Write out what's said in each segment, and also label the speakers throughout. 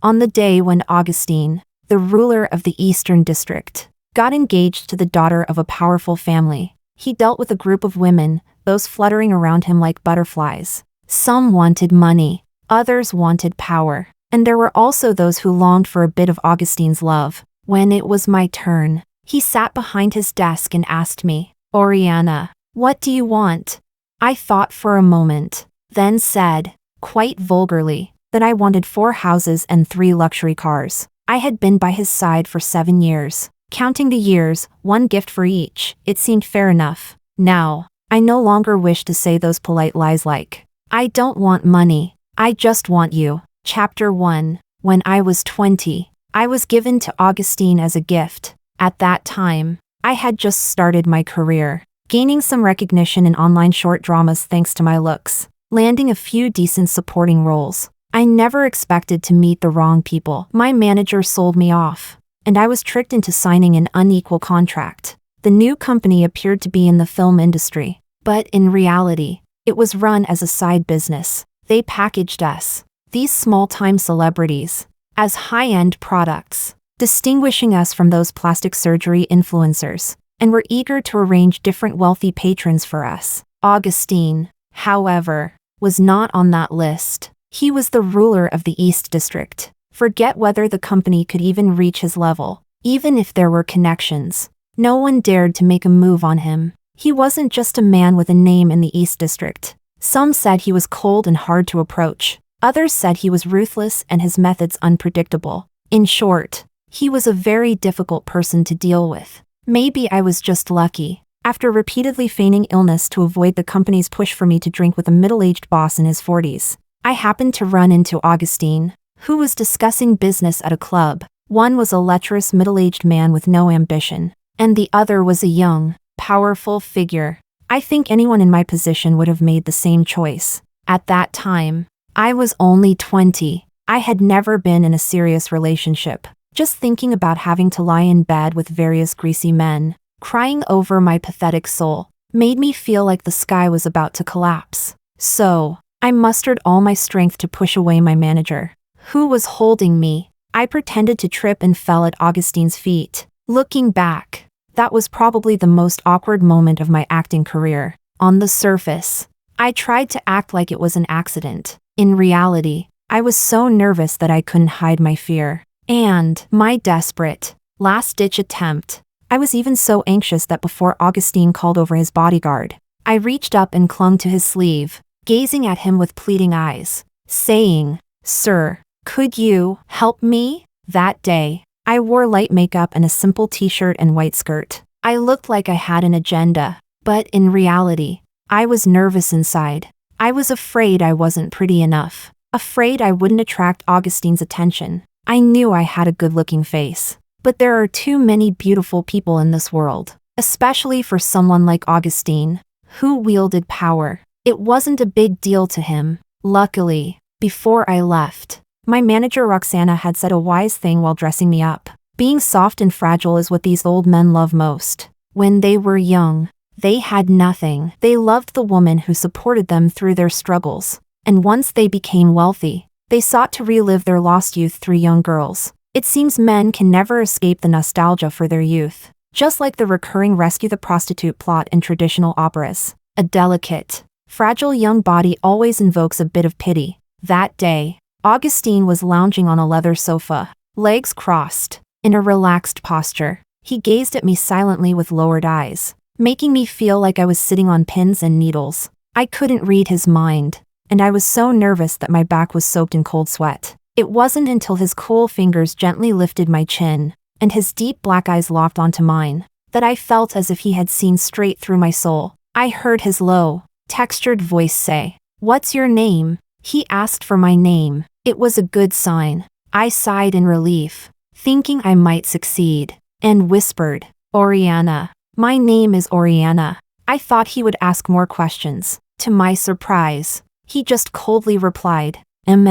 Speaker 1: on the day when Augustine, the ruler of the Eastern District, got engaged to the daughter of a powerful family. He dealt with a group of women, those fluttering around him like butterflies. Some wanted money, others wanted power, and there were also those who longed for a bit of Augustine's love. When it was my turn, he sat behind his desk and asked me, "Oriana, what do you want?" I thought for a moment, then said, quite vulgarly, that I wanted 4 houses and 3 luxury cars. I had been by his side for 7 years. Counting the years, 1 gift for each, it seemed fair enough. Now, I no longer wish to say those polite lies like, "I don't want money, I just want you." Chapter 1. When I was 20, I was given to Augustine as a gift. At that time, I had just started my career, gaining some recognition in online short dramas thanks to my looks, landing a few decent supporting roles. I never expected to meet the wrong people. My manager sold me off, and I was tricked into signing an unequal contract. The new company appeared to be in the film industry, but in reality, it was run as a side business. They packaged us, these small-time celebrities, as high-end products, distinguishing us from those plastic surgery influencers, and were eager to arrange different wealthy patrons for us. Augustine, however, was not on that list. He was the ruler of the East District. Forget whether the company could even reach his level. Even if there were connections, no one dared to make a move on him. He wasn't just a man with a name in the East District. Some said he was cold and hard to approach. Others said he was ruthless and his methods unpredictable. In short, he was a very difficult person to deal with. Maybe I was just lucky. After repeatedly feigning illness to avoid the company's push for me to drink with a middle-aged boss in his 40s, I happened to run into Augustine, who was discussing business at a club. One was a lecherous middle-aged man with no ambition, and the other was a young, powerful figure. I think anyone in my position would have made the same choice. At that time, I was only 20. I had never been in a serious relationship. Just thinking about having to lie in bed with various greasy men, crying over my pathetic soul, made me feel like the sky was about to collapse. So, I mustered all my strength to push away my manager, who was holding me. I pretended to trip and fell at Augustine's feet. Looking back, that was probably the most awkward moment of my acting career. On the surface, I tried to act like it was an accident. In reality, I was so nervous that I couldn't hide my fear. And my desperate, last-ditch attempt. I was even so anxious that before Augustine called over his bodyguard, I reached up and clung to his sleeve, gazing at him with pleading eyes, saying, "Sir, could you help me?" That day, I wore light makeup and a simple t-shirt and white skirt. I looked like I had an agenda, but in reality, I was nervous inside. I was afraid I wasn't pretty enough, afraid I wouldn't attract Augustine's attention. I knew I had a good-looking face, but there are too many beautiful people in this world, especially for someone like Augustine, who wielded power. It wasn't a big deal to him. Luckily, before I left, my manager Roxana had said a wise thing while dressing me up. Being soft and fragile is what these old men love most. When they were young, they had nothing. They loved the woman who supported them through their struggles. And once they became wealthy, they sought to relive their lost youth through young girls. It seems men can never escape the nostalgia for their youth. Just like the recurring rescue the prostitute plot in traditional operas. A delicate, fragile young body always invokes a bit of pity. That day, Augustine was lounging on a leather sofa, legs crossed, in a relaxed posture. He gazed at me silently with lowered eyes, making me feel like I was sitting on pins and needles. I couldn't read his mind, and I was so nervous that my back was soaked in cold sweat. It wasn't until his cool fingers gently lifted my chin, and his deep black eyes locked onto mine, that I felt as if he had seen straight through my soul. I heard his low, textured voice say, "What's your name?" He asked for my name. It was a good sign. I sighed in relief, thinking I might succeed, and whispered, "Oriana." "My name is Oriana." I thought he would ask more questions. To my surprise, he just coldly replied, and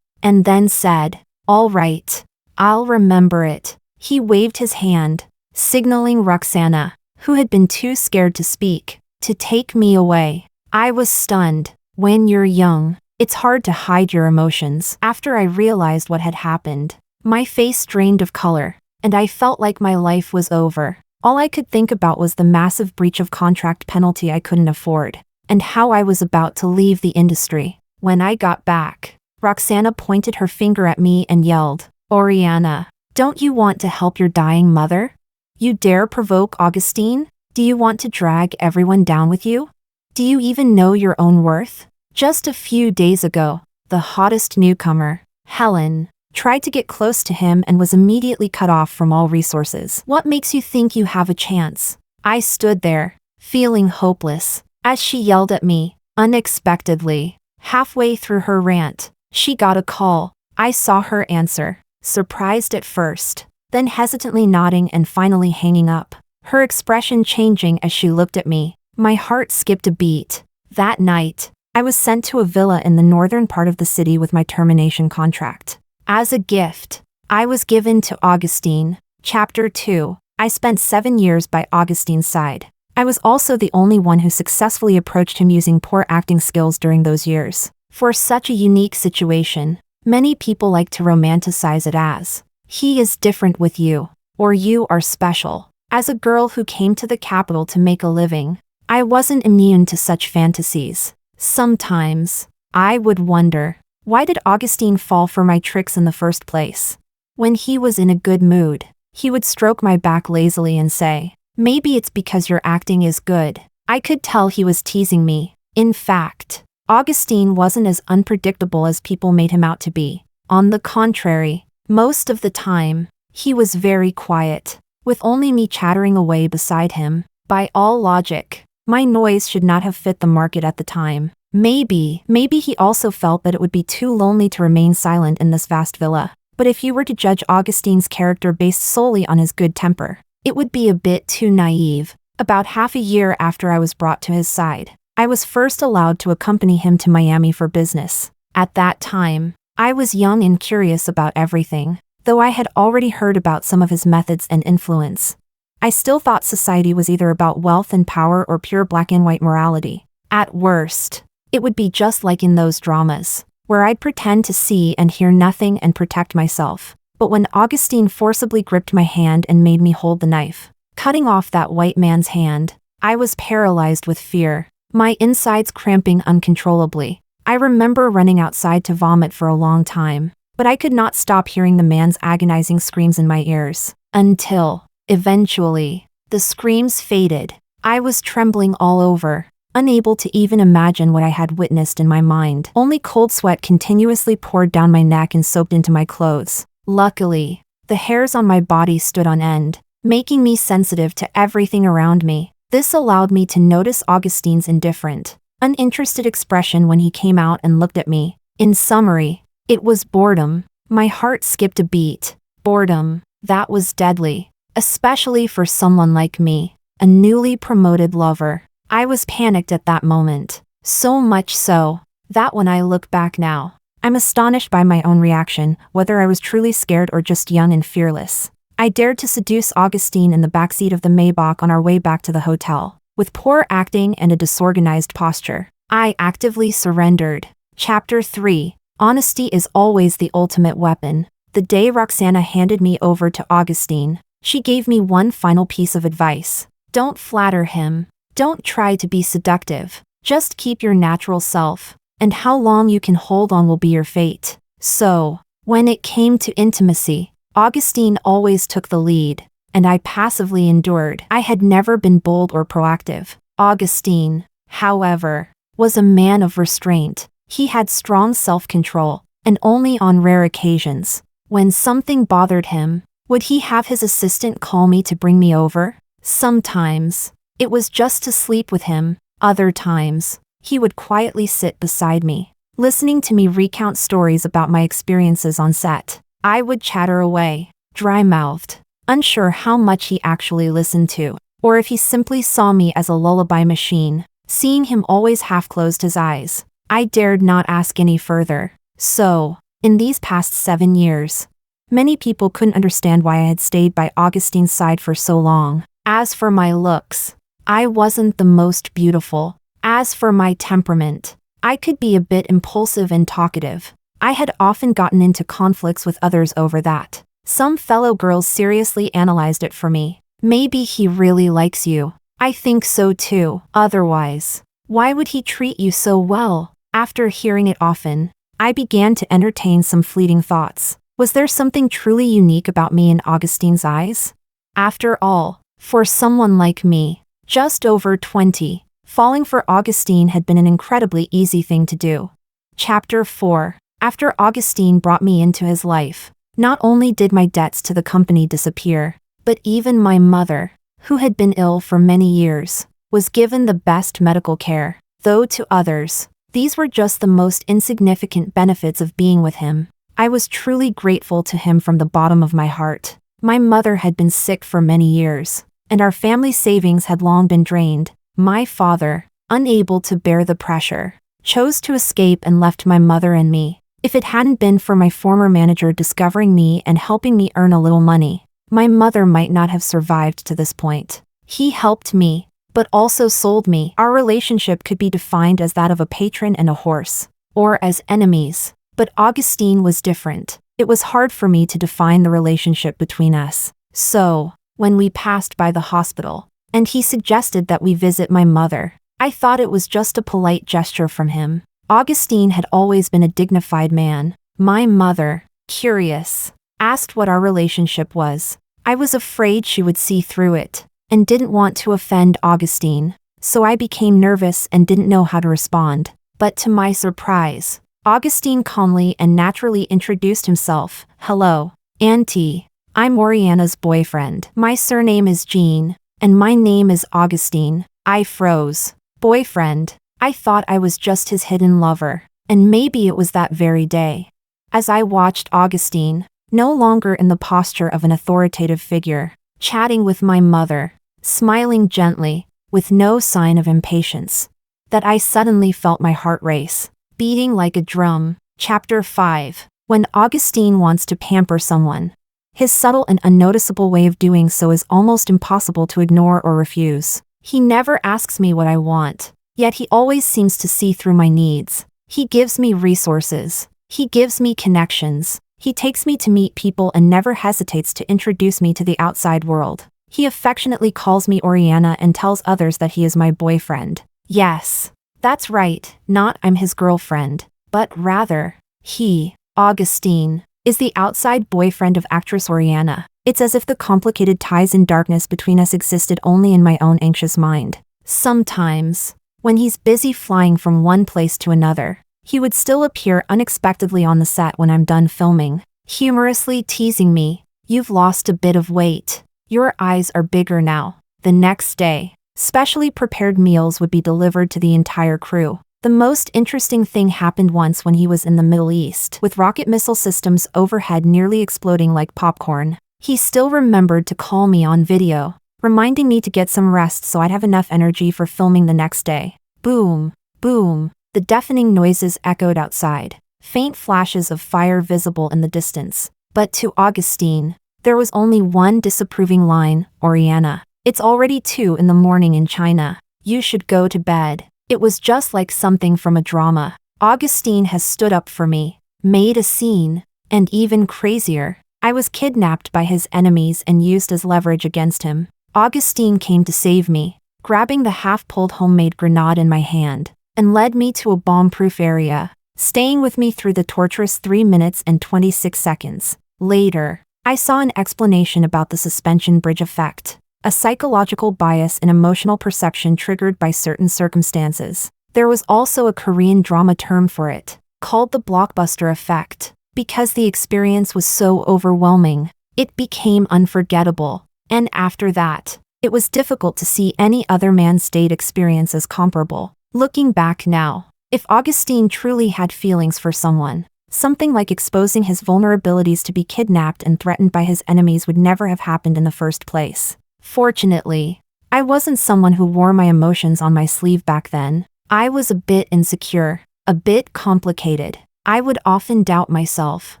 Speaker 1: then said, "All right, I'll remember it." He waved his hand, signaling Roxana, who had been too scared to speak, to take me away. I was stunned. When you're young, It's hard to hide your emotions. After I realized what had happened, my face drained of color, and I felt like my life was over. All I could think about was the massive breach of contract penalty I couldn't afford, and how I was about to leave the industry. When I got back, Roxana pointed her finger at me and yelled, "Oriana, don't you want to help your dying mother? You dare provoke Augustine? Do you want to drag everyone down with you? Do you even know your own worth?" Just a few days ago, the hottest newcomer, Helen, tried to get close to him and was immediately cut off from all resources. "What makes you think you have a chance?" I stood there, feeling hopeless, as she yelled at me, unexpectedly. Halfway through her rant, she got a call. I saw her answer, surprised at first, then hesitantly nodding and finally hanging up, her expression changing as she looked at me. My heart skipped a beat. That night, I was sent to a villa in the northern part of the city with my termination contract. As a gift, I was given to Augustine. Chapter 2. I spent 7 years by Augustine's side. I was also the only one who successfully approached him using poor acting skills during those years. For such a unique situation, many people like to romanticize it as, "He is different with you," or "You are special." As a girl who came to the capital to make a living, I wasn't immune to such fantasies. Sometimes, I would wonder, why did Augustine fall for my tricks in the first place? When he was in a good mood, he would stroke my back lazily and say, "Maybe it's because your acting is good." I could tell he was teasing me. In fact, Augustine wasn't as unpredictable as people made him out to be. On the contrary, most of the time, he was very quiet, with only me chattering away beside him. By all logic, my noise should not have fit the market at the time. Maybe he also felt that it would be too lonely to remain silent in this vast villa. But if you were to judge Augustine's character based solely on his good temper, it would be a bit too naive. About half a year after I was brought to his side, I was first allowed to accompany him to Miami for business. At that time, I was young and curious about everything, though I had already heard about some of his methods and influence. I still thought society was either about wealth and power or pure black and white morality. At worst, it would be just like in those dramas, where I'd pretend to see and hear nothing and protect myself. But when Augustine forcibly gripped my hand and made me hold the knife, cutting off that white man's hand, I was paralyzed with fear, my insides cramping uncontrollably. I remember running outside to vomit for a long time, but I could not stop hearing the man's agonizing screams in my ears, until, eventually, the screams faded. I was trembling all over, unable to even imagine what I had witnessed in my mind. Only cold sweat continuously poured down my neck and soaked into my clothes. Luckily, the hairs on my body stood on end, making me sensitive to everything around me. This allowed me to notice Augustine's indifferent, uninterested expression when he came out and looked at me. In summary, it was boredom. My heart skipped a beat. Boredom, that was deadly, especially for someone like me, a newly promoted lover. I was panicked at that moment, so much so, that when I look back now, I'm astonished by my own reaction, whether I was truly scared or just young and fearless. I dared to seduce Augustine in the backseat of the Maybach on our way back to the hotel. With poor acting and a disorganized posture, I actively surrendered. Chapter 3. Honesty is always the ultimate weapon. The day Roxana handed me over to Augustine, she gave me one final piece of advice. Don't flatter him. Don't try to be seductive. Just keep your natural self, and how long you can hold on will be your fate. So, when it came to intimacy, Augustine always took the lead, and I passively endured. I had never been bold or proactive. Augustine, however, was a man of restraint. He had strong self-control, and only on rare occasions, when something bothered him, would he have his assistant call me to bring me over. Sometimes, it was just to sleep with him. Other times, he would quietly sit beside me, listening to me recount stories about my experiences on set. I would chatter away, dry-mouthed, unsure how much he actually listened to, or if he simply saw me as a lullaby machine. Seeing him always half closed his eyes, I dared not ask any further. So, in these past 7 years, many people couldn't understand why I had stayed by Augustine's side for so long. As for my looks, I wasn't the most beautiful. As for my temperament, I could be a bit impulsive and talkative. I had often gotten into conflicts with others over that. Some fellow girls seriously analyzed it for me. Maybe he really likes you. I think so too. Otherwise, why would he treat you so well? After hearing it often, I began to entertain some fleeting thoughts. Was there something truly unique about me in Augustine's eyes? After all, for someone like me, just over 20, falling for Augustine had been an incredibly easy thing to do. Chapter 4. After Augustine brought me into his life, not only did my debts to the company disappear, but even my mother, who had been ill for many years, was given the best medical care. Though to others, these were just the most insignificant benefits of being with him, I was truly grateful to him from the bottom of my heart. My mother had been sick for many years, and our family savings had long been drained. My father, unable to bear the pressure, chose to escape and left my mother and me. If it hadn't been for my former manager discovering me and helping me earn a little money, my mother might not have survived to this point. He helped me, but also sold me. Our relationship could be defined as that of a patron and a horse, or as enemies. But Augustine was different. It was hard for me to define the relationship between us. So, when we passed by the hospital, and he suggested that we visit my mother, I thought it was just a polite gesture from him. Augustine had always been a dignified man. My mother, curious, asked what our relationship was. I was afraid she would see through it, and didn't want to offend Augustine, so I became nervous and didn't know how to respond. But to my surprise, Augustine calmly and naturally introduced himself. Hello, Auntie. I'm Oriana's boyfriend. My surname is Jean, and my name is Augustine. I froze. Boyfriend. I thought I was just his hidden lover, and maybe it was that very day. As I watched Augustine, no longer in the posture of an authoritative figure, chatting with my mother, smiling gently, with no sign of impatience, that I suddenly felt my heart race, beating like a drum. Chapter 5. When Augustine wants to pamper someone, his subtle and unnoticeable way of doing so is almost impossible to ignore or refuse. He never asks me what I want, yet he always seems to see through my needs. He gives me resources. He gives me connections. He takes me to meet people and never hesitates to introduce me to the outside world. He affectionately calls me Oriana and tells others that he is my boyfriend. Yes, that's right, not I'm his girlfriend, but rather, he, Augustine, is the outside boyfriend of actress Oriana. It's as if the complicated ties and darkness between us existed only in my own anxious mind. Sometimes, when he's busy flying from one place to another, he would still appear unexpectedly on the set when I'm done filming, humorously teasing me. You've lost a bit of weight. Your eyes are bigger now. The next day, specially prepared meals would be delivered to the entire crew. The most interesting thing happened once when he was in the Middle East, with rocket missile systems overhead nearly exploding like popcorn. He still remembered to call me on video, reminding me to get some rest so I'd have enough energy for filming the next day. Boom, boom. The deafening noises echoed outside, faint flashes of fire visible in the distance. But to Augustine, there was only one disapproving line. Oriana, it's already 2 in the morning in China. You should go to bed. It was just like something from a drama. Augustine has stood up for me, made a scene, and even crazier, I was kidnapped by his enemies and used as leverage against him. Augustine came to save me, grabbing the half-pulled homemade grenade in my hand, and led me to a bomb-proof area, staying with me through the torturous 3 minutes and 26 seconds. Later, I saw an explanation about the suspension bridge effect, a psychological bias in emotional perception triggered by certain circumstances. There was also a Korean drama term for it, called the blockbuster effect. Because the experience was so overwhelming, it became unforgettable, and after that, it was difficult to see any other man's state experience as comparable. Looking back now, if Augustine truly had feelings for someone, something like exposing his vulnerabilities to be kidnapped and threatened by his enemies would never have happened in the first place. Fortunately, I wasn't someone who wore my emotions on my sleeve back then. I was a bit insecure, a bit complicated. I would often doubt myself,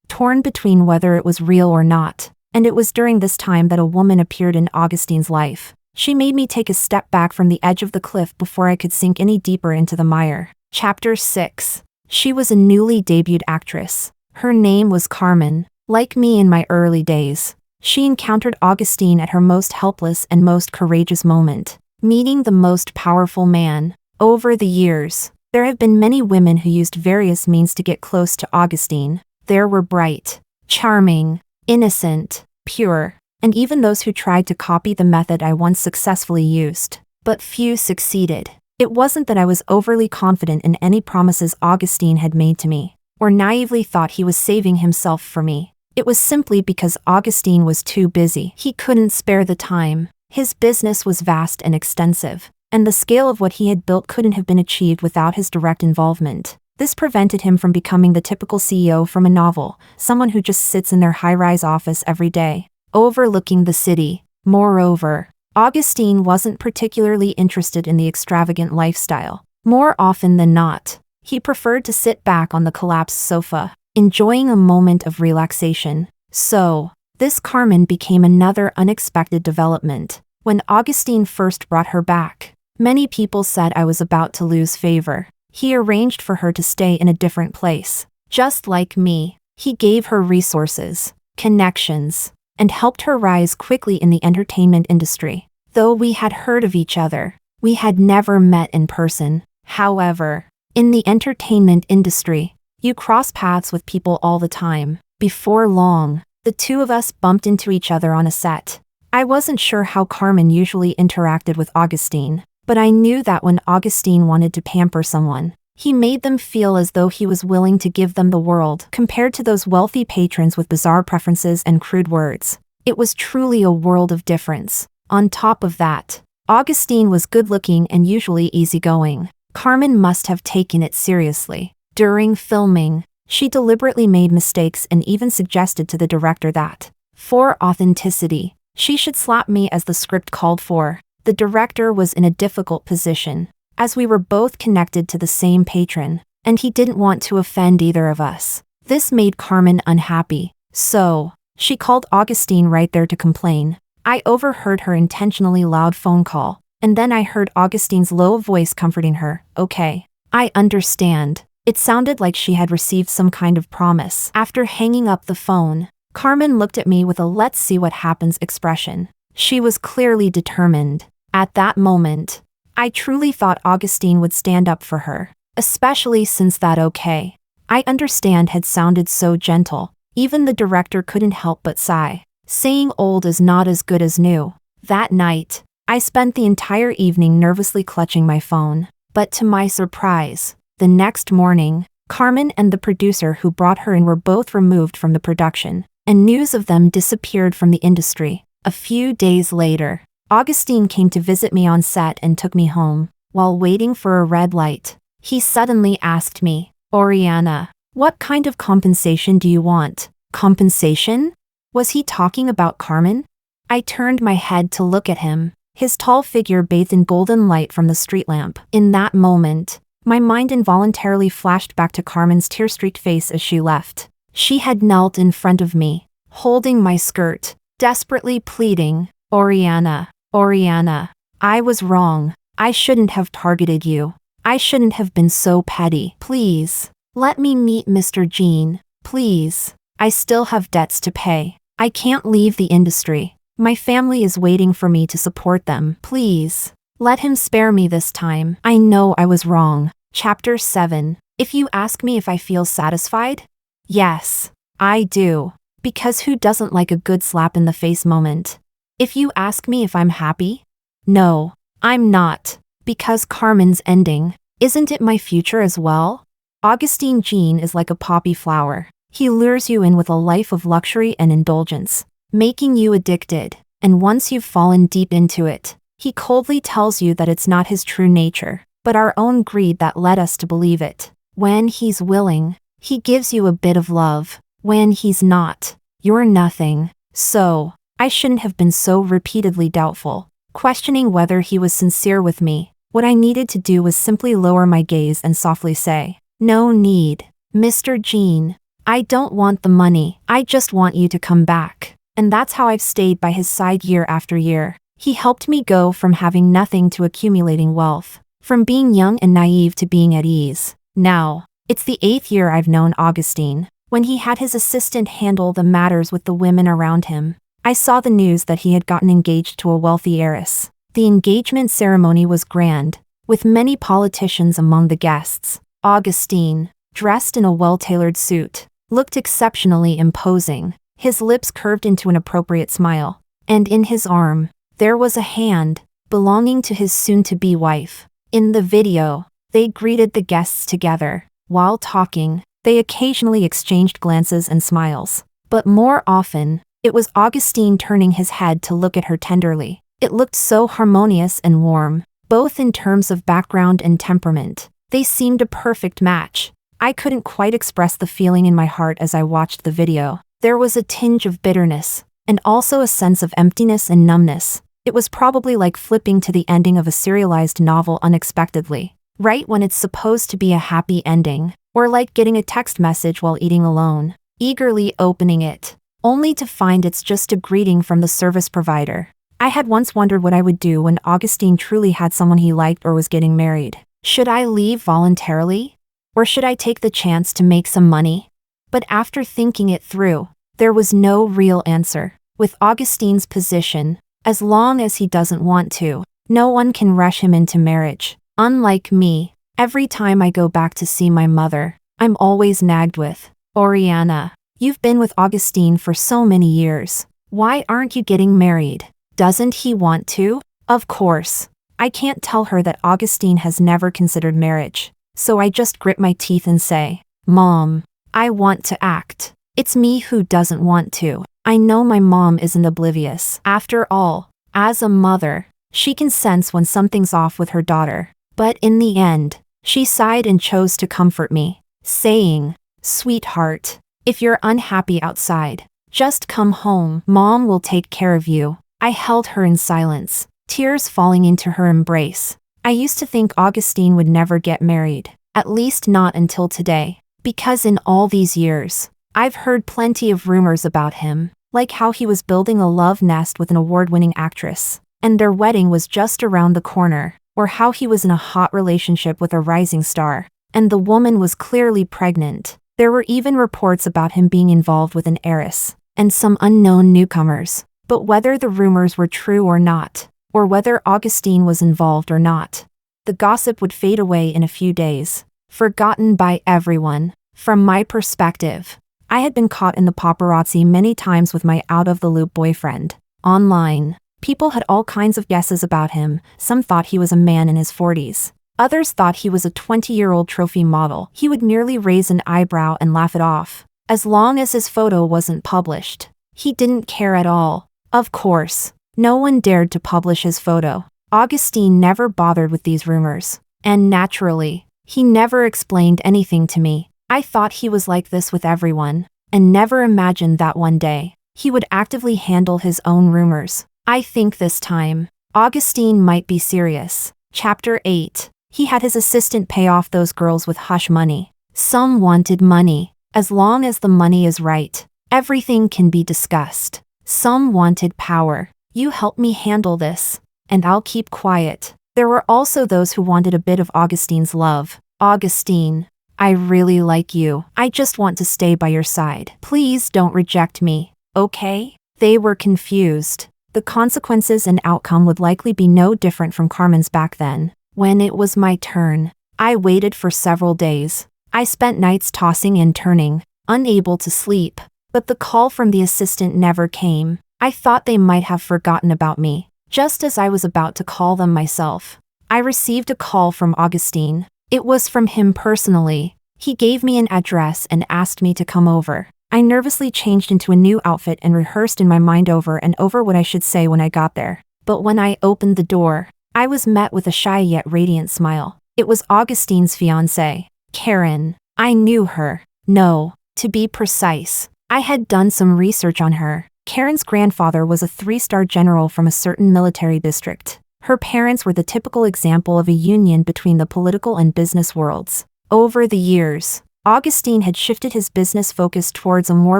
Speaker 1: torn between whether it was real or not, and it was during this time that a woman appeared in Augustine's life. She made me take a step back from the edge of the cliff before I could sink any deeper into the mire. Chapter 6. She was a newly debuted actress. Her name was Carmen. Like me in my early days, she encountered Augustine at her most helpless and most courageous moment, meeting the most powerful man. Over the years, there have been many women who used various means to get close to Augustine. There were bright, charming, innocent, pure, and even those who tried to copy the method I once successfully used. But few succeeded. It wasn't that I was overly confident in any promises Augustine had made to me, or naively thought he was saving himself for me. It was simply because Augustine was too busy. He couldn't spare the time. His business was vast and extensive, and the scale of what he had built couldn't have been achieved without his direct involvement. This prevented him from becoming the typical CEO from a novel, someone who just sits in their high-rise office every day, overlooking the city. Moreover, Augustine wasn't particularly interested in the extravagant lifestyle. More often than not, he preferred to sit back on the collapsed sofa, enjoying a moment of relaxation. So, this Carmen became another unexpected development. When Augustine first brought her back, many people said I was about to lose favor. He arranged for her to stay in a different place. Just like me, he gave her resources, connections, and helped her rise quickly in the entertainment industry. Though we had heard of each other, we had never met in person. However, in the entertainment industry, you cross paths with people all the time. Before long, the two of us bumped into each other on a set. I wasn't sure how Carmen usually interacted with Augustine, but I knew that when Augustine wanted to pamper someone, he made them feel as though he was willing to give them the world. Compared to those wealthy patrons with bizarre preferences and crude words, it was truly a world of difference. On top of that, Augustine was good-looking and usually easygoing. Carmen must have taken it seriously. During filming, she deliberately made mistakes and even suggested to the director that, for authenticity, she should slap me as the script called for. The director was in a difficult position, as we were both connected to the same patron, and he didn't want to offend either of us. This made Carmen unhappy, so she called Augustine right there to complain. I overheard her intentionally loud phone call, and then I heard Augustine's low voice comforting her. "Okay, I understand." It sounded like she had received some kind of promise. After hanging up the phone, Carmen looked at me with a "let's see what happens" expression. She was clearly determined. At that moment, I truly thought Augustine would stand up for her, especially since that "okay, I understand" had sounded so gentle. Even the director couldn't help but sigh, saying old is not as good as new. That night, I spent the entire evening nervously clutching my phone. But to my surprise, the next morning, Carmen and the producer who brought her in were both removed from the production, and news of them disappeared from the industry. A few days later, Augustine came to visit me on set and took me home. While waiting for a red light, he suddenly asked me, "Oriana, what kind of compensation do you want?" Compensation? Was he talking about Carmen? I turned my head to look at him, his tall figure bathed in golden light from the street lamp. In that moment, my mind involuntarily flashed back to Carmen's tear-streaked face as she left. She had knelt in front of me, holding my skirt, desperately pleading, "Oriana, Oriana, I was wrong. I shouldn't have targeted you. I shouldn't have been so petty. Please, let me meet Mr. Jean. Please, I still have debts to pay. I can't leave the industry. My family is waiting for me to support them. Please, let him spare me this time. I know I was wrong." Chapter 7. If you ask me if I feel satisfied? Yes, I do. Because who doesn't like a good slap in the face moment? If you ask me if I'm happy? No, I'm not. Because Carmen's ending, isn't it my future as well? Augustine Jean is like a poppy flower. He lures you in with a life of luxury and indulgence, making you addicted, and once you've fallen deep into it, he coldly tells you that it's not his true nature, but our own greed that led us to believe it. When he's willing, he gives you a bit of love. When he's not, you're nothing. So, I shouldn't have been so repeatedly doubtful, questioning whether he was sincere with me. What I needed to do was simply lower my gaze and softly say, "No need, Mr. Jean. I don't want the money. I just want you to come back." And that's how I've stayed by his side year after year. He helped me go from having nothing to accumulating wealth. From being young and naive to being at ease. Now, it's the 8th year I've known Augustine. When he had his assistant handle the matters with the women around him, I saw the news that he had gotten engaged to a wealthy heiress. The engagement ceremony was grand, with many politicians among the guests. Augustine, dressed in a well-tailored suit, looked exceptionally imposing. His lips curved into an appropriate smile, and in his arm, there was a hand belonging to his soon-to-be wife. In the video, they greeted the guests together. While talking, they occasionally exchanged glances and smiles. But more often, it was Augustine turning his head to look at her tenderly. It looked so harmonious and warm, both in terms of background and temperament. They seemed a perfect match. I couldn't quite express the feeling in my heart as I watched the video. There was a tinge of bitterness, and also a sense of emptiness and numbness. It was probably like flipping to the ending of a serialized novel unexpectedly, right when it's supposed to be a happy ending, or like getting a text message while eating alone, eagerly opening it, only to find it's just a greeting from the service provider. I had once wondered what I would do when Augustine truly had someone he liked or was getting married. Should I leave voluntarily? Or should I take the chance to make some money? But after thinking it through, there was no real answer. With Augustine's position, as long as he doesn't want to, no one can rush him into marriage. Unlike me, every time I go back to see my mother, I'm always nagged with, "Oriana, you've been with Augustine for so many years. Why aren't you getting married? Doesn't he want to?" Of course, I can't tell her that Augustine has never considered marriage. So I just grit my teeth and say, "Mom, I want to act. It's me who doesn't want to." I know my mom isn't oblivious. After all, as a mother, she can sense when something's off with her daughter. But in the end, she sighed and chose to comfort me, saying, "Sweetheart, if you're unhappy outside, just come home. Mom will take care of you." I held her in silence, tears falling into her embrace. I used to think Augustine would never get married, at least not until today, because in all these years, I've heard plenty of rumors about him, like how he was building a love nest with an award-winning actress, and their wedding was just around the corner, or how he was in a hot relationship with a rising star, and the woman was clearly pregnant. There were even reports about him being involved with an heiress, and some unknown newcomers. But whether the rumors were true or not, or whether Augustine was involved or not, the gossip would fade away in a few days, forgotten by everyone. From my perspective, I had been caught in the paparazzi many times with my out-of-the-loop boyfriend. Online, people had all kinds of guesses about him. Some thought he was a man in his 40s. Others thought he was a 20-year-old trophy model. He would merely raise an eyebrow and laugh it off, as long as his photo wasn't published. He didn't care at all. Of course, no one dared to publish his photo. Augustine never bothered with these rumors, and naturally, he never explained anything to me. I thought he was like this with everyone, and never imagined that one day, he would actively handle his own rumors. I think this time, Augustine might be serious. Chapter 8. He had his assistant pay off those girls with hush money. Some wanted money. As long as the money is right, everything can be discussed. Some wanted power. "You help me handle this, and I'll keep quiet." There were also those who wanted a bit of Augustine's love. "Augustine, I really like you. I just want to stay by your side. Please don't reject me, okay?" They were confused. The consequences and outcome would likely be no different from Carmen's back then. When it was my turn, I waited for several days. I spent nights tossing and turning, unable to sleep. But the call from the assistant never came. I thought they might have forgotten about me. Just as I was about to call them myself, I received a call from Augustine. It was from him personally. He gave me an address and asked me to come over. I nervously changed into a new outfit and rehearsed in my mind over and over what I should say when I got there. But when I opened the door, I was met with a shy yet radiant smile. It was Augustine's fiancée, Karen. I knew her. No, to be precise, I had done some research on her. Karen's grandfather was a 3-star general from a certain military district. Her parents were the typical example of a union between the political and business worlds. Over the years, Augustine had shifted his business focus towards a more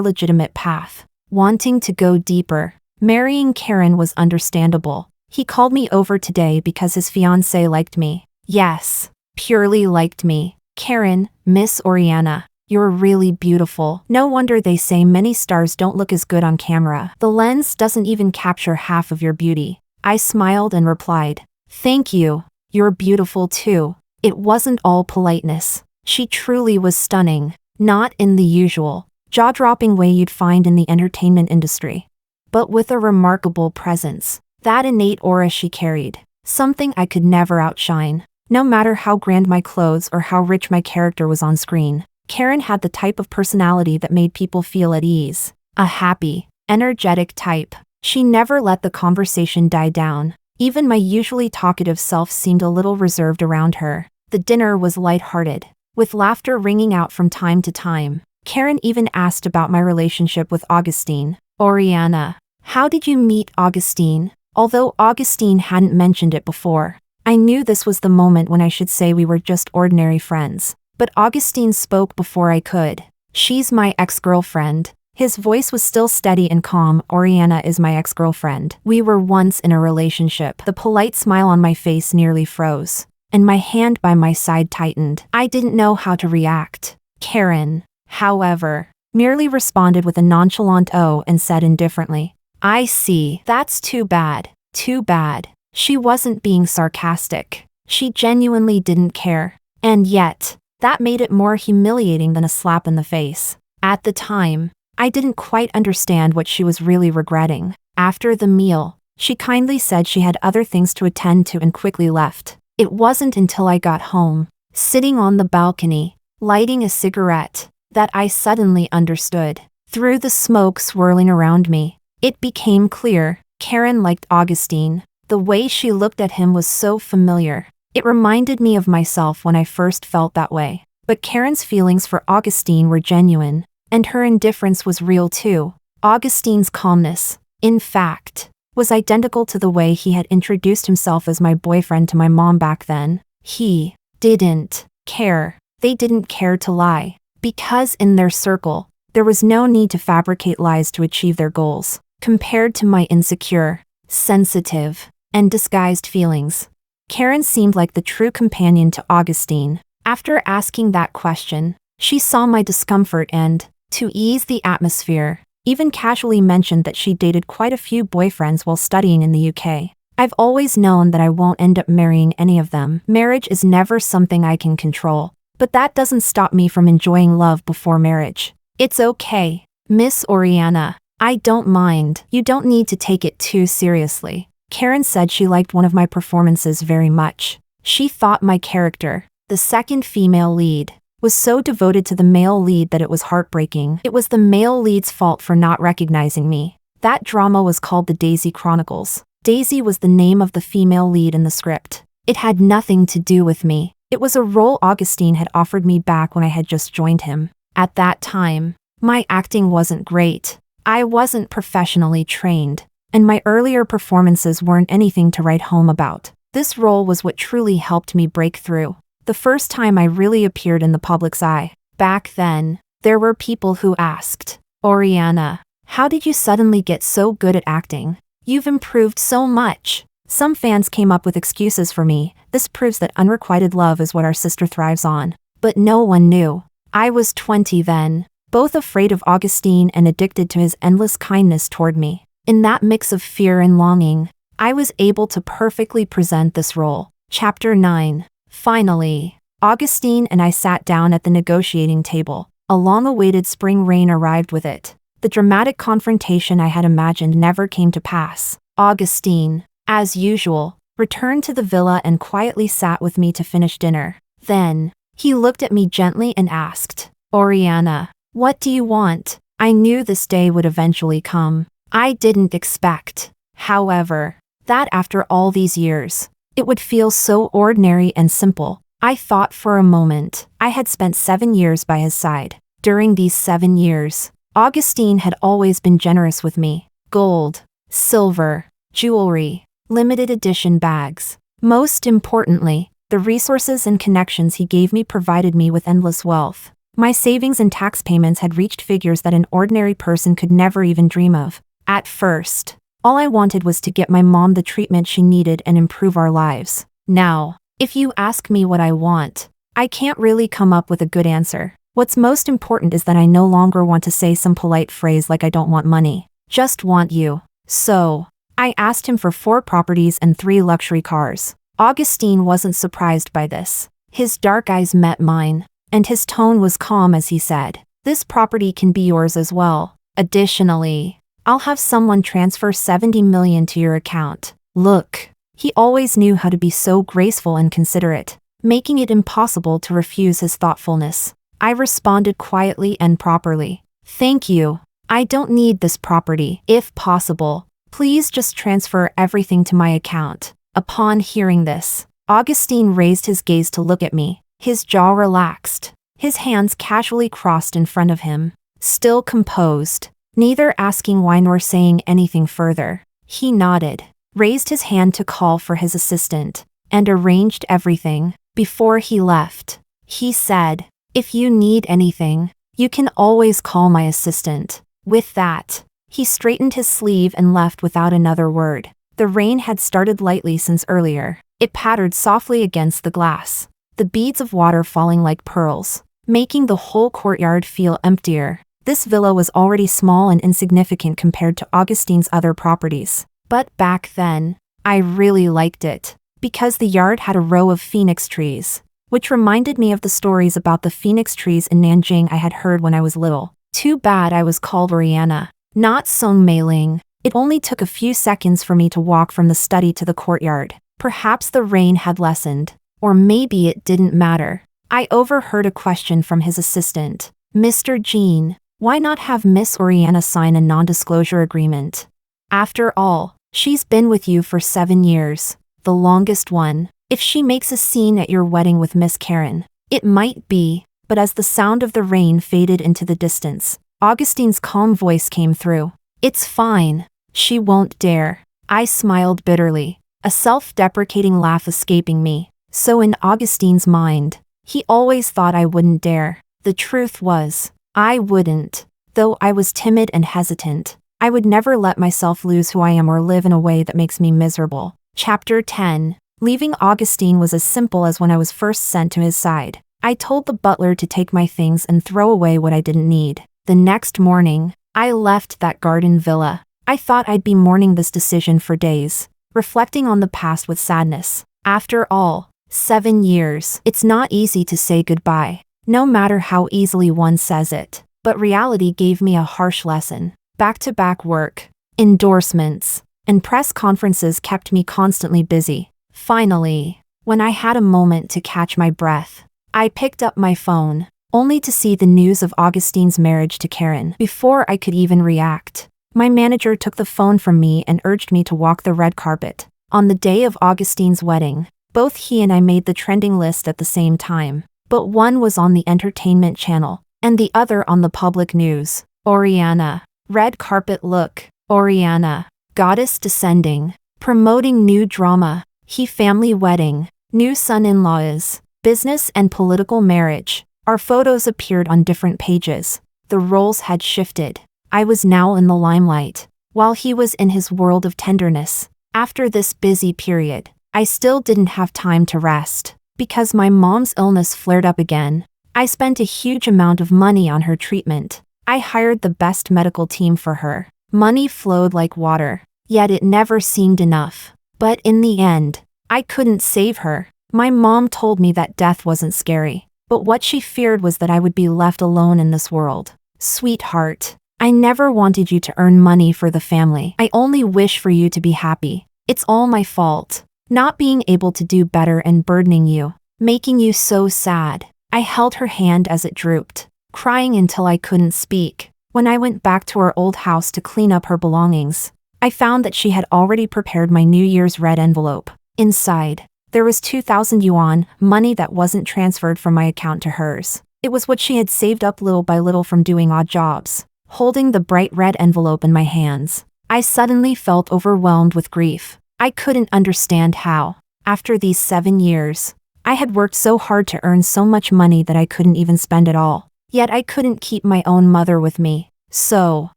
Speaker 1: legitimate path, wanting to go deeper. Marrying Karen was understandable. He called me over today because his fiancée liked me. Yes. Purely liked me. Karen, Miss Oriana. You're really beautiful. No wonder they say many stars don't look as good on camera. The lens doesn't even capture half of your beauty. I smiled and replied, thank you. You're beautiful too. It wasn't all politeness. She truly was stunning. Not in the usual, jaw-dropping way you'd find in the entertainment industry, but with a remarkable presence. That innate aura she carried. Something I could never outshine. No matter how grand my clothes or how rich my character was on screen, Karen had the type of personality that made people feel at ease. A happy, energetic type. She never let the conversation die down. Even my usually talkative self seemed a little reserved around her. The dinner was lighthearted, with laughter ringing out from time to time. Karen even asked about my relationship with Augustine. Oriana, how did you meet Augustine? Although Augustine hadn't mentioned it before, I knew this was the moment when I should say we were just ordinary friends. But Augustine spoke before I could. She's my ex-girlfriend. His voice was still steady and calm. Oriana is my ex-girlfriend. We were once in a relationship. The polite smile on my face nearly froze, and my hand by my side tightened. I didn't know how to react. Karen, however, merely responded with a nonchalant "oh" and said indifferently, I see. That's too bad. Too bad. She wasn't being sarcastic. She genuinely didn't care. And yet, that made it more humiliating than a slap in the face. At the time, I didn't quite understand what she was really regretting. After the meal, she kindly said she had other things to attend to and quickly left. It wasn't until I got home, sitting on the balcony, lighting a cigarette, that I suddenly understood. Through the smoke swirling around me, it became clear. Karen liked Augustine. The way she looked at him was so familiar. It reminded me of myself when I first felt that way. But Karen's feelings for Augustine were genuine, and her indifference was real too. Augustine's calmness, in fact, was identical to the way he had introduced himself as my boyfriend to my mom back then. He didn't care. They didn't care to lie, because in their circle, there was no need to fabricate lies to achieve their goals. Compared to my insecure, sensitive, and disguised feelings, Karen seemed like the true companion to Augustine. After asking that question, she saw my discomfort and, to ease the atmosphere, even casually mentioned that she dated quite a few boyfriends while studying in the UK. I've always known that I won't end up marrying any of them. Marriage is never something I can control, but that doesn't stop me from enjoying love before marriage. It's okay, Miss Oriana. I don't mind. You don't need to take it too seriously. Karen said she liked one of my performances very much. She thought my character, the second female lead, was so devoted to the male lead that it was heartbreaking. It was the male lead's fault for not recognizing me. That drama was called the Daisy Chronicles. Daisy was the name of the female lead in the script. It had nothing to do with me. It was a role Augustine had offered me back when I had just joined him. At that time, my acting wasn't great. I wasn't professionally trained, and my earlier performances weren't anything to write home about. This role was what truly helped me break through. The first time I really appeared in the public's eye. Back then, there were people who asked, Oriana, how did you suddenly get so good at acting? You've improved so much. Some fans came up with excuses for me. This proves that unrequited love is what our sister thrives on. But no one knew. I was 20 then, both afraid of Augustine and addicted to his endless kindness toward me. In that mix of fear and longing, I was able to perfectly present this role. Chapter 9. Finally, Augustine and I sat down at the negotiating table. A long-awaited spring rain arrived with it. The dramatic confrontation I had imagined never came to pass. Augustine, as usual, returned to the villa and quietly sat with me to finish dinner. Then, he looked at me gently and asked, Oriana, what do you want? I knew this day would eventually come. I didn't expect, however, that after all these years, it would feel so ordinary and simple. I thought for a moment. I had spent 7 years by his side. During these 7 years, Augustine had always been generous with me. Gold, silver, jewelry, limited edition bags. Most importantly, the resources and connections he gave me provided me with endless wealth. My savings and tax payments had reached figures that an ordinary person could never even dream of. At first, all I wanted was to get my mom the treatment she needed and improve our lives. Now, If you ask me what I want, I can't really come up with a good answer. What's most important is that I no longer want to say some polite phrase like I don't want money. Just want you. So, I asked him for 4 properties and 3 luxury cars. Augustine wasn't surprised by this. His dark eyes met mine, and his tone was calm as he said, "This property can be yours as well. Additionally, I'll have someone transfer 70 million to your account." Look, he always knew how to be so graceful and considerate, making it impossible to refuse his thoughtfulness. I responded quietly and properly. "Thank you. I don't need this property. If possible, please just transfer everything to my account." Upon hearing this, Augustine raised his gaze to look at me. His jaw relaxed. His hands casually crossed in front of him, still composed, neither asking why nor saying anything further. He nodded, raised his hand to call for his assistant, and arranged everything. Before he left, he said, "If you need anything, you can always call my assistant." With that, he straightened his sleeve and left without another word. The rain had started lightly since earlier. It pattered softly against the glass, the beads of water falling like pearls, making the whole courtyard feel emptier. This villa was already small and insignificant compared to Augustine's other properties. But back then, I really liked it, because the yard had a row of phoenix trees, which reminded me of the stories about the phoenix trees in Nanjing I had heard when I was little. Too bad I was called Oriana, not Song Meiling. It only took a few seconds for me to walk from the study to the courtyard. Perhaps the rain had lessened, or maybe it didn't matter. I overheard a question from his assistant. "Mr. Jean, why not have Miss Oriana sign a non-disclosure agreement? After all, she's been with you for 7 years, the longest one. If she makes a scene at your wedding with Miss Karen, it might be." But as the sound of the rain faded into the distance, Augustine's calm voice came through. "It's fine. She won't dare." I smiled bitterly, a self-deprecating laugh escaping me. So in Augustine's mind, he always thought I wouldn't dare. The truth was, I wouldn't. Though I was timid and hesitant, I would never let myself lose who I am or live in a way that makes me miserable. Chapter 10. Leaving Augustine was as simple as when I was first sent to his side. I told the butler to take my things and throw away what I didn't need. The next morning, I left that garden villa. I thought I'd be mourning this decision for days, reflecting on the past with sadness. After all, 7 years. It's not easy to say goodbye, no matter how easily one says it. But reality gave me a harsh lesson. Back-to-back work, endorsements, and press conferences kept me constantly busy. Finally, when I had a moment to catch my breath, I picked up my phone, only to see the news of Augustine's marriage to Karen. Before I could even react, my manager took the phone from me and urged me to walk the red carpet. On the day of Augustine's wedding, both he and I made the trending list at the same time, but one was on the entertainment channel, and the other on the public news. Oriana, red carpet look. Oriana, goddess descending, promoting new drama. He family wedding, new son-in-laws, business and political marriage. Our photos appeared on different pages. The roles had shifted. I was now in the limelight, while he was in his world of tenderness. After this busy period, I still didn't have time to rest, because my mom's illness flared up again. I spent a huge amount of money on her treatment. I hired the best medical team for her. Money flowed like water, yet it never seemed enough. But in the end, I couldn't save her. My mom told me that death wasn't scary, but what she feared was that I would be left alone in this world. "Sweetheart, I never wanted you to earn money for the family. I only wish for you to be happy. It's all my fault. Not being able to do better and burdening you, making you so sad." I held her hand as it drooped, crying until I couldn't speak. When I went back to our old house to clean up her belongings, I found that she had already prepared my New Year's red envelope. Inside, there was 2,000 yuan, money that wasn't transferred from my account to hers. It was what she had saved up little by little from doing odd jobs. Holding the bright red envelope in my hands, I suddenly felt overwhelmed with grief. I couldn't understand how, after these 7 years, I had worked so hard to earn so much money that I couldn't even spend it all. Yet I couldn't keep my own mother with me. So,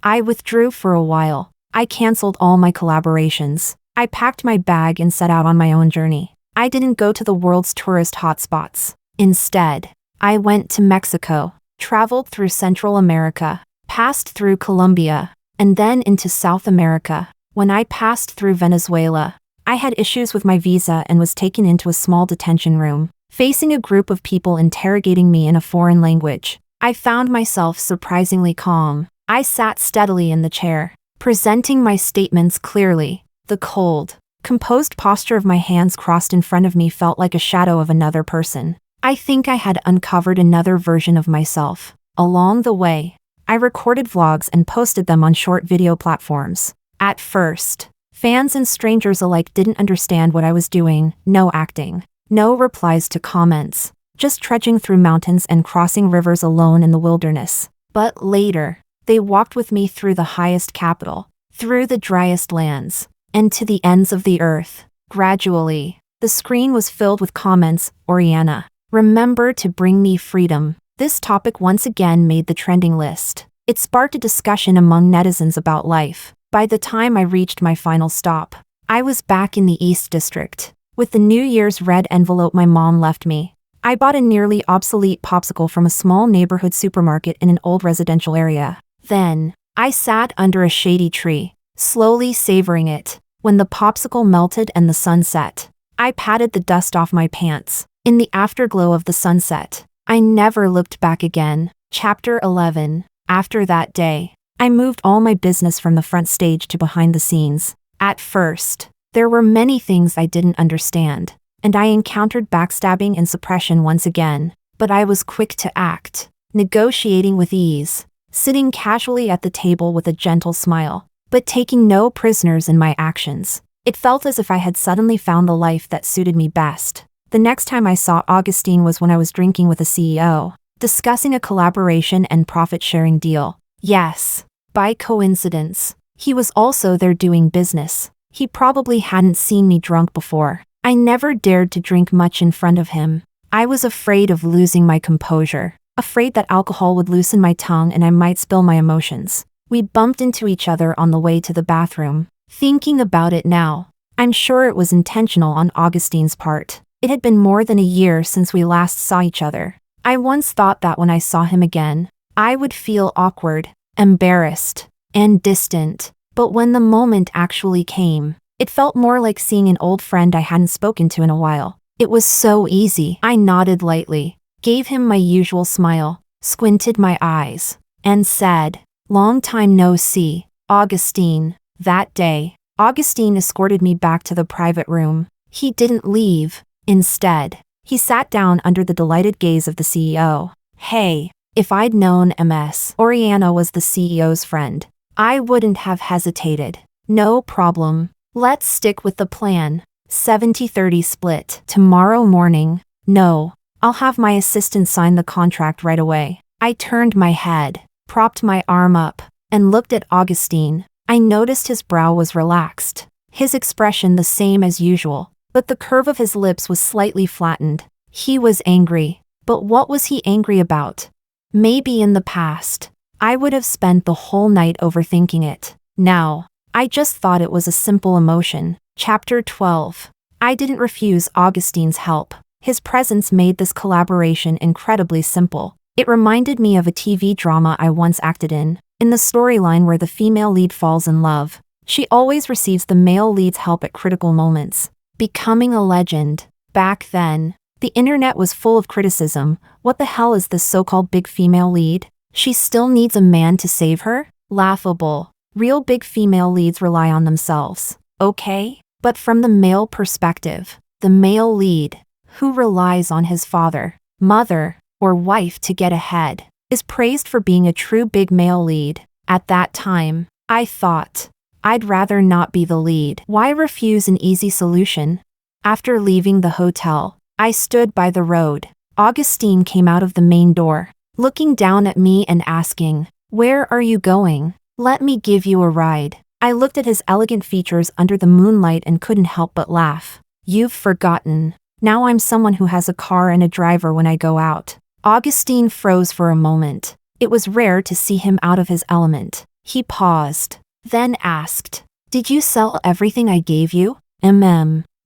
Speaker 1: I withdrew for a while. I canceled all my collaborations. I packed my bag and set out on my own journey. I didn't go to the world's tourist hotspots. Instead, I went to Mexico, traveled through Central America, passed through Colombia, and then into South America. When I passed through Venezuela, I had issues with my visa and was taken into a small detention room, facing a group of people interrogating me in a foreign language. I found myself surprisingly calm. I sat steadily in the chair, presenting my statements clearly. The cold, composed posture of my hands crossed in front of me felt like a shadow of another person. I think I had uncovered another version of myself. Along the way, I recorded vlogs and posted them on short video platforms. At first, fans and strangers alike didn't understand what I was doing. No acting, no replies to comments, just trudging through mountains and crossing rivers alone in the wilderness. But later, they walked with me through the highest capital, through the driest lands, and to the ends of the earth. Gradually, the screen was filled with comments. Oriana, remember to bring me freedom. This topic once again made the trending list. It sparked a discussion among netizens about life. By the time I reached my final stop, I was back in the East District. With the New Year's red envelope my mom left me, I bought a nearly obsolete popsicle from a small neighborhood supermarket in an old residential area. Then, I sat under a shady tree, slowly savoring it. When the popsicle melted and the sun set, I patted the dust off my pants. In the afterglow of the sunset, I never looked back again. Chapter 11. After that day, I moved all my business from the front stage to behind the scenes. At first, there were many things I didn't understand, and I encountered backstabbing and suppression once again. But I was quick to act, negotiating with ease, sitting casually at the table with a gentle smile, but taking no prisoners in my actions. It felt as if I had suddenly found the life that suited me best. The next time I saw Augustine was when I was drinking with a CEO, discussing a collaboration and profit-sharing deal. Yes, by coincidence, he was also there doing business. He probably hadn't seen me drunk before. I never dared to drink much in front of him. I was afraid of losing my composure, afraid that alcohol would loosen my tongue and I might spill my emotions. We bumped into each other on the way to the bathroom. Thinking about it now, I'm sure it was intentional on Augustine's part. It had been more than a year since we last saw each other. I once thought that when I saw him again, I would feel awkward, embarrassed, and distant. But when the moment actually came, it felt more like seeing an old friend I hadn't spoken to in a while. It was so easy. I nodded lightly, gave him my usual smile, squinted my eyes, and said, "Long time no see, Augustine." That day, Augustine escorted me back to the private room. He didn't leave. Instead, he sat down under the delighted gaze of the CEO. Hey, if I'd known Ms. Oriana was the CEO's friend, I wouldn't have hesitated. No problem. Let's stick with the plan. 70-30 split. Tomorrow morning. No, I'll have my assistant sign the contract right away. I turned my head, propped my arm up, and looked at Augustine. I noticed his brow was relaxed, his expression the same as usual, but the curve of his lips was slightly flattened. He was angry. But what was he angry about? Maybe in the past, I would have spent the whole night overthinking it. Now, I just thought it was a simple emotion. Chapter 12. I didn't refuse Augustine's help. His presence made this collaboration incredibly simple. It reminded me of a TV drama I once acted in. In the storyline where the female lead falls in love, she always receives the male lead's help at critical moments. Becoming a legend. Back then, the internet was full of criticism. What the hell is this so-called big female lead? She still needs a man to save her? Laughable. Real big female leads rely on themselves. Okay? But from the male perspective, the male lead, who relies on his father, mother, or wife to get ahead, is praised for being a true big male lead. At that time, I thought, I'd rather not be the lead. Why refuse an easy solution? After leaving the hotel, I stood by the road. Augustine came out of the main door, looking down at me and asking, "Where are you going? Let me give you a ride." I looked at his elegant features under the moonlight and couldn't help but laugh. "You've forgotten. Now I'm someone who has a car and a driver when I go out." Augustine froze for a moment. It was rare to see him out of his element. He paused, then asked, "Did you sell everything I gave you?"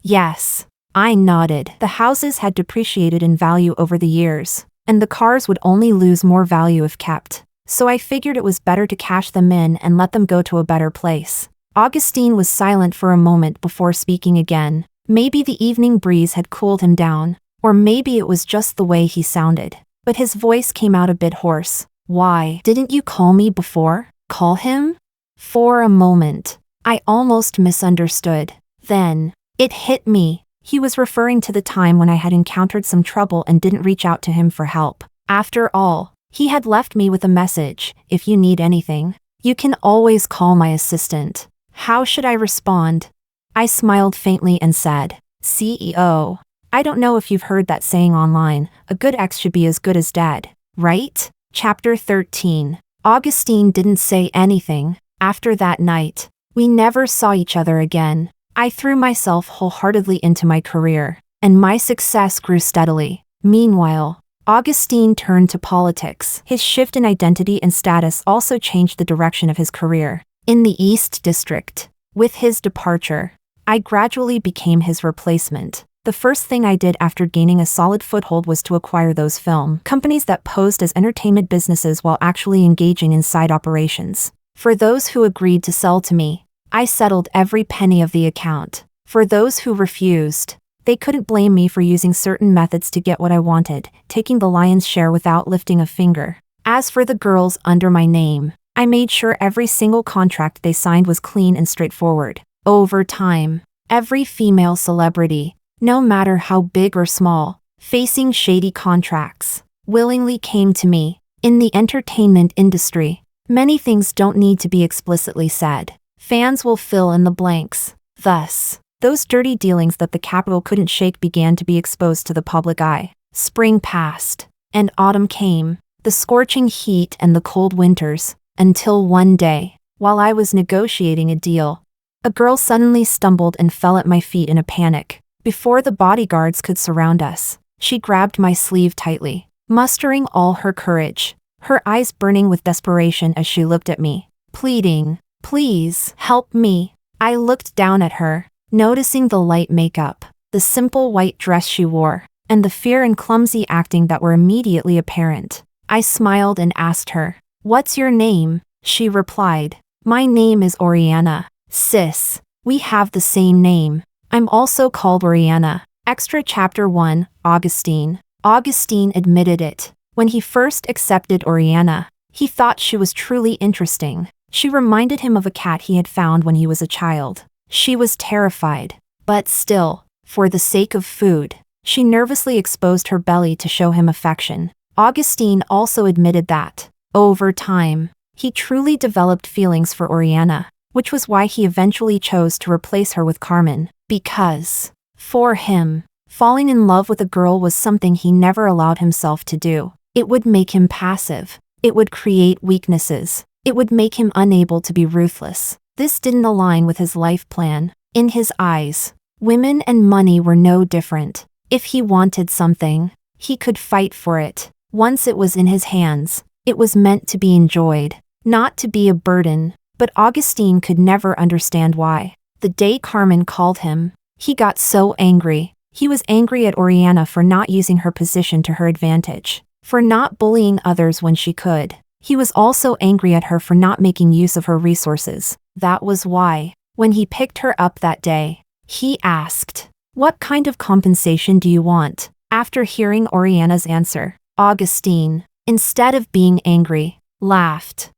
Speaker 1: Yes. I nodded. The houses had depreciated in value over the years, and the cars would only lose more value if kept. So I figured it was better to cash them in and let them go to a better place. Augustine was silent for a moment before speaking again. Maybe the evening breeze had cooled him down, or maybe it was just the way he sounded. But his voice came out a bit hoarse. Why didn't you call me before? Call him? For a moment, I almost misunderstood. Then, it hit me. He was referring to the time when I had encountered some trouble and didn't reach out to him for help. After all, he had left me with a message: if you need anything, you can always call my assistant. How should I respond? I smiled faintly and said, CEO. I don't know if you've heard that saying online, a good ex should be as good as dead, right? Chapter 13. Augustine didn't say anything. After that night, we never saw each other again. I threw myself wholeheartedly into my career, and my success grew steadily. Meanwhile, Augustine turned to politics. His shift in identity and status also changed the direction of his career. In the East District, with his departure, I gradually became his replacement. The first thing I did after gaining a solid foothold was to acquire those film companies that posed as entertainment businesses while actually engaging in side operations. For those who agreed to sell to me, I settled every penny of the account. For those who refused, they couldn't blame me for using certain methods to get what I wanted, taking the lion's share without lifting a finger. As for the girls under my name, I made sure every single contract they signed was clean and straightforward. Over time, every female celebrity, no matter how big or small, facing shady contracts, willingly came to me. In the entertainment industry, many things don't need to be explicitly said. Fans will fill in the blanks. Thus, those dirty dealings that the capital couldn't shake began to be exposed to the public eye. Spring passed, and autumn came, the scorching heat and the cold winters, until one day, while I was negotiating a deal, a girl suddenly stumbled and fell at my feet in a panic. Before the bodyguards could surround us, she grabbed my sleeve tightly, mustering all her courage, her eyes burning with desperation as she looked at me, pleading, "Please, help me." I looked down at her, noticing the light makeup, the simple white dress she wore, and the fear and clumsy acting that were immediately apparent. I smiled and asked her, "What's your name?" She replied, "My name is Oriana." Sis, we have the same name. I'm also called Oriana. Extra Chapter 1, Augustine. Augustine admitted it. When he first accepted Oriana, he thought she was truly interesting. She reminded him of a cat he had found when he was a child. She was terrified, but still, for the sake of food, she nervously exposed her belly to show him affection. Augustine also admitted that, over time, he truly developed feelings for Oriana, which was why he eventually chose to replace her with Carmen. Because, for him, falling in love with a girl was something he never allowed himself to do. It would make him passive. It would create weaknesses. It would make him unable to be ruthless. This didn't align with his life plan. In his eyes, women and money were no different. If he wanted something, he could fight for it. Once it was in his hands, it was meant to be enjoyed, not to be a burden. But Augustine could never understand why. The day Carmen called him, he got so angry. He was angry at Oriana for not using her position to her advantage, for not bullying others when she could. He was also angry at her for not making use of her resources. That was why, when he picked her up that day, he asked, "What kind of compensation do you want?" After hearing Oriana's answer, Augustine, instead of being angry, laughed.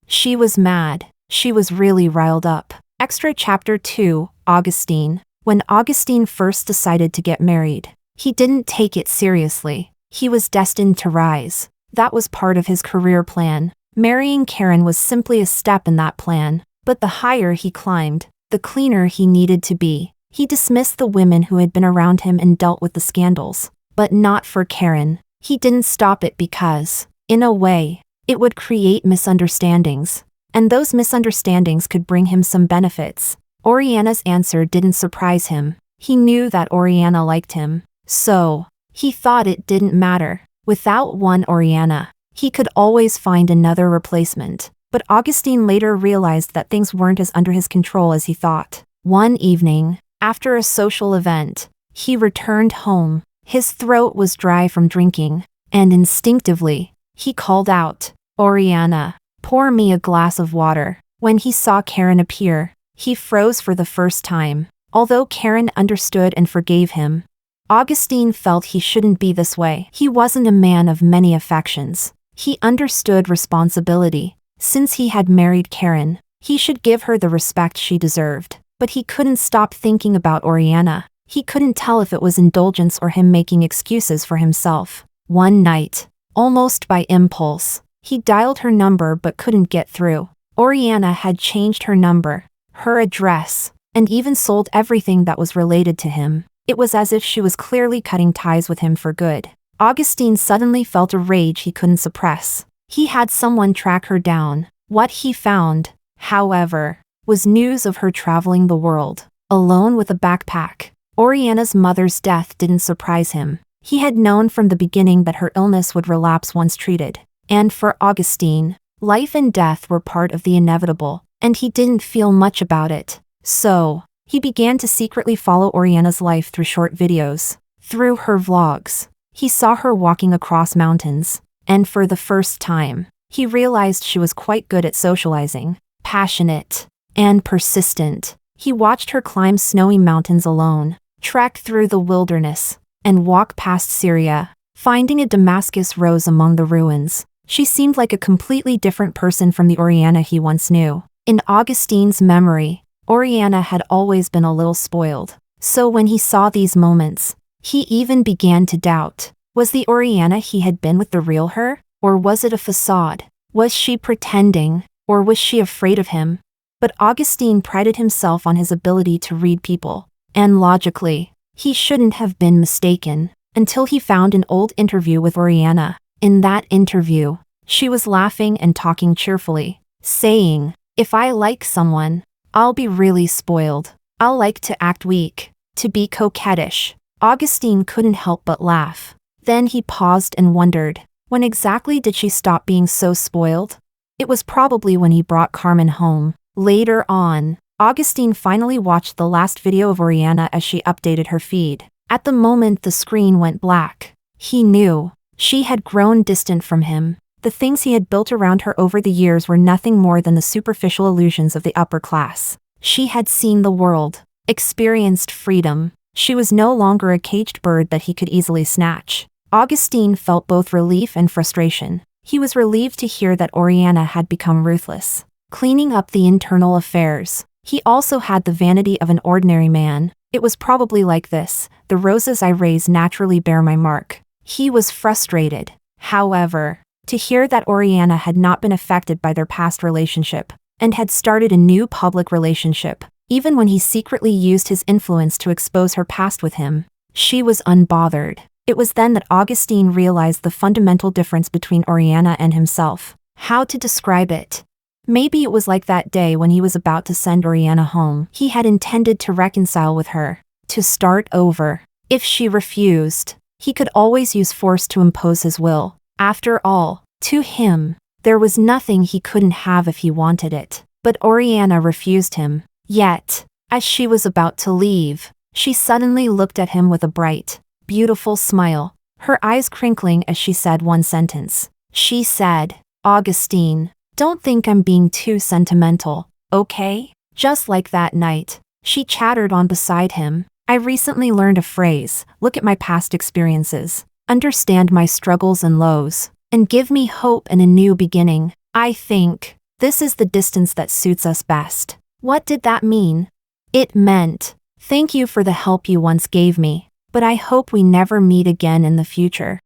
Speaker 1: She was mad. She was really riled up. Extra Chapter 2, Augustine. When Augustine first decided to get married, he didn't take it seriously. He was destined to rise. That was part of his career plan. Marrying Karen was simply a step in that plan. But the higher he climbed, the cleaner he needed to be. He dismissed the women who had been around him and dealt with the scandals. But not for Karen. He didn't stop it because, in a way, it would create misunderstandings. And those misunderstandings could bring him some benefits. Oriana's answer didn't surprise him. He knew that Oriana liked him. So, he thought it didn't matter. Without one Oriana, he could always find another replacement. But Augustine later realized that things weren't as under his control as he thought. One evening, After a social event, he returned home. His throat was dry from drinking, and instinctively, he called out, "Oriana, pour me a glass of water." When he saw Karen appear, he froze for the first time. Although Karen understood and forgave him, Augustine felt he shouldn't be this way. He wasn't a man of many affections. He understood responsibility. Since he had married Karen, he should give her the respect she deserved. But he couldn't stop thinking about Oriana. He couldn't tell if it was indulgence or him making excuses for himself. One night, almost by impulse, he dialed her number but couldn't get through. Oriana had changed her number, her address, and even sold everything that was related to him. It was as if she was clearly cutting ties with him for good. Augustine suddenly felt a rage he couldn't suppress. He had someone track her down. What he found, however, was news of her traveling the world, alone with a backpack. Oriana's mother's death didn't surprise him. He had known from the beginning that her illness would relapse once treated. And for Augustine, life and death were part of the inevitable, and he didn't feel much about it. So, he began to secretly follow Oriana's life through short videos. Through her vlogs, he saw her walking across mountains, and for the first time, he realized she was quite good at socializing, passionate, and persistent. He watched her climb snowy mountains alone, trek through the wilderness, and walk past Syria, finding a Damascus rose among the ruins. She seemed like a completely different person from the Oriana he once knew. In Augustine's memory, Oriana had always been a little spoiled. So when he saw these moments, he even began to doubt. Was the Oriana he had been with the real her? Or was it a facade? Was she pretending? Or was she afraid of him? But Augustine prided himself on his ability to read people. And logically, he shouldn't have been mistaken, until he found an old interview with Oriana. In that interview, she was laughing and talking cheerfully, saying, "If I like someone, I'll be really spoiled. I'll like to act weak, to be coquettish." Augustine couldn't help but laugh. Then he paused and wondered, when exactly did she stop being so spoiled? It was probably when he brought Carmen home. Later on, Augustine finally watched the last video of Oriana as she updated her feed. At the moment the screen went black, he knew she had grown distant from him. The things he had built around her over the years were nothing more than the superficial illusions of the upper class. She had seen the world, experienced freedom. She was no longer a caged bird that he could easily snatch. Augustine felt both relief and frustration. He was relieved to hear that Oriana had become ruthless, cleaning up the internal affairs. He also had the vanity of an ordinary man. It was probably like this: the roses I raise naturally bear my mark. He was frustrated, however, to hear that Oriana had not been affected by their past relationship, and had started a new public relationship. Even when he secretly used his influence to expose her past with him, she was unbothered. It was then that Augustine realized the fundamental difference between Oriana and himself. How to describe it? Maybe it was like that day when he was about to send Oriana home. He had intended to reconcile with her, to start over. If she refused, he could always use force to impose his will. After all, to him, there was nothing he couldn't have if he wanted it. But Oriana refused him. Yet, as she was about to leave, she suddenly looked at him with a bright, beautiful smile, her eyes crinkling as she said one sentence. She said, "Augustine, don't think I'm being too sentimental, okay?" Just like that night, she chattered on beside him. "I recently learned a phrase: look at my past experiences, understand my struggles and lows, and give me hope and a new beginning. I think this is the distance that suits us best." What did that mean? It meant, thank you for the help you once gave me, but I hope we never meet again in the future.